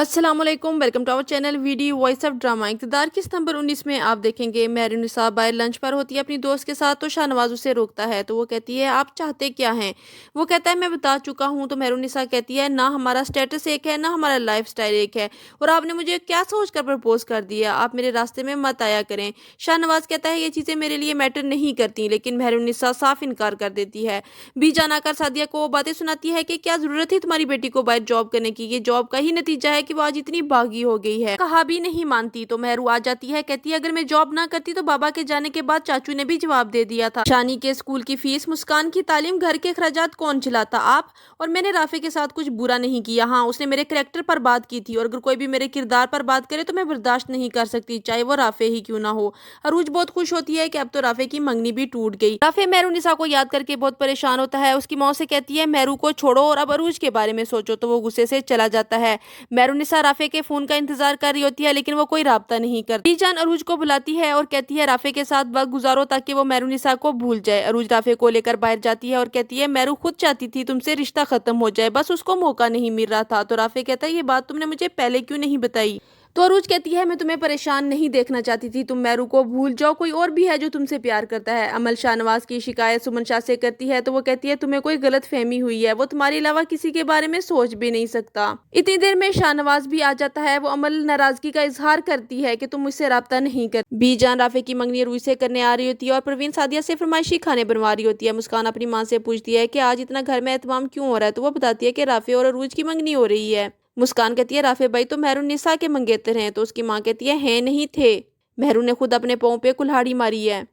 अस्सलाम वालेकुम, welcome to our channel video voice of drama. इक़्तिदार किस नंबर 19 में आप देखेंगे मेहरुन्निसा बाहर लंच पर होती है अपनी दोस्त के साथ, तो शाहनवाज उसे रोकता है। तो वो कहती है आप चाहते क्या हैं? वो कहता है मैं बता चुका हूँ। तो मेहरुन्निसा कहती है ना हमारा स्टेटस एक है, ना हमारा लाइफ स्टाइल एक है, और आपने मुझे क्या सोच कर प्रपोज कर दिया? आप मेरे रास्ते में मत आया करें। शाहनवाज कहता है ये चीज़ें मेरे लिए मैटर नहीं करती, लेकिन मेहरुन्निसा साफ इनकार कर देती है। बीजान आकर सादिया को वो बातें सुनाती है कि क्या जरूरत है तुम्हारी बेटी को बाहर जॉब करने की, ये जॉब का ही नतीजा है कि वो आज इतनी बागी हो गई है। कहा भी नहीं मानती। तो मेहरू आ जाती है, कहती है अगर मैं जॉब ना करती तो बाबा के जाने के बाद चाचू ने भी जवाब दे दिया था। शानी के स्कूल की फीस, मुस्कान की तालीम, घर के अखराजात कौन चलाता? आप। और मैंने राफे के साथ कुछ बुरा नहीं किया। हाँ, उसने मेरे कैरेक्टर पर बात की थी, और अगर कोई भी मेरे किरदार पर बात करे तो मैं बर्दाश्त नहीं कर सकती, चाहे वो राफे ही क्यों ना हो। अरूज बहुत खुश होती है कि अब तो राफे की मंगनी भी टूट गई। राफे मेहरुन्निसा को याद करके बहुत परेशान होता है। उसकी माँ से कहती है मेहरू को छोड़ो और अब अरूज के बारे में सोचो। तो वो गुस्से से चला जाता है। मेहरुन्निसा राफे के फोन का इंतजार कर रही होती है, लेकिन वो कोई राब्ता नहीं करती। जान अरूज को बुलाती है और कहती है राफे के साथ वक्त गुजारो ताकि वो मेहरुन्निसा को भूल जाए। अरूज राफे को लेकर बाहर जाती है और कहती है मेहरू खुद चाहती थी तुमसे रिश्ता खत्म हो जाए, बस उसको मौका नहीं मिल रहा था। तो राफे कहता है ये बात तुमने मुझे पहले क्यों नहीं बताई? तो अरूज कहती है मैं तुम्हें परेशान नहीं देखना चाहती थी, तुम मेहरू को भूल जाओ, कोई और भी है जो तुमसे प्यार करता है। अमल शाहनवाज की शिकायत सुमन शाह से करती है। तो वो कहती है तुम्हें कोई गलत फहमी हुई है, वो तुम्हारे अलावा किसी के बारे में सोच भी नहीं सकता। इतनी देर में शाहनवाज भी आ जाता है। वो अमल नाराजगी का इजहार करती है कि तुम मुझसे राब्ता नहीं कर। बीजान राफे की मंगनी अरूज से करने आ रही होती है और प्रवीण सादिया से फरमाइशी खाने बनवा रही होती है। मुस्कान अपनी माँ से पूछती है कि आज इतना घर में एहतमाम क्यों हो रहा है? तो वो बताती है कि राफे और अरूज की मंगनी हो रही है। मुस्कान कहती है राफे भाई तो मेहरुन्निसा के मंगेतर हैं। तो उसकी माँ कहती है नहीं थे, मेहरू ने खुद अपने पाँव पे कुल्हाड़ी मारी है,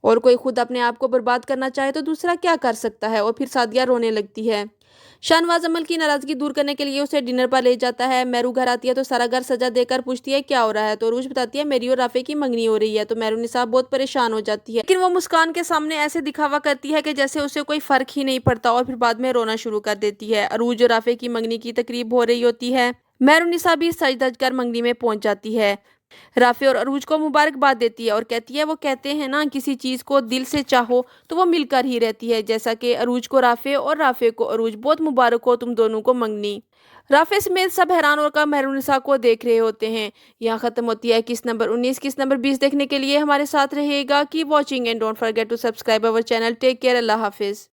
और कोई खुद अपने आप को बर्बाद करना चाहे तो दूसरा क्या कर सकता है? और फिर सादिया रोने लगती है। शाहनवाज अमल की नाराजगी दूर करने के लिए उसे डिनर पर ले जाता है। मेहरू घर आती है तो सारा घर सजा देकर पूछती है क्या हो रहा है? तो अरूज बताती है मेरी और राफे की मंगनी हो रही है। तो मेहरुन्निसा बहुत परेशान हो जाती है, लेकिन वो मुस्कान के सामने ऐसे दिखावा करती है कि जैसे उसे कोई फर्क ही नहीं पड़ता, और फिर बाद में रोना शुरू कर देती है। अरूज और राफे की मंगनी की तकरीब हो रही होती है। मेहरुन्निसा भी सज धज कर मंगनी में पहुंच जाती है। राफे और अरूज को मुबारकबाद देती है और कहती है वो कहते हैं ना किसी चीज को दिल से चाहो तो वो मिलकर ही रहती है, जैसा कि अरूज को राफे और राफे को अरूज। बहुत मुबारक हो तुम दोनों को मंगनी। राफे समेत सब हैरान होकर मेहरुन्निसा को देख रहे होते हैं। यहाँ खत्म होती है किस नंबर 19 किस नंबर 20 देखने के लिए हमारे साथ रहेगा। Keep watching and don't forget to subscribe our channel. Take care, अल्लाह हाफिज।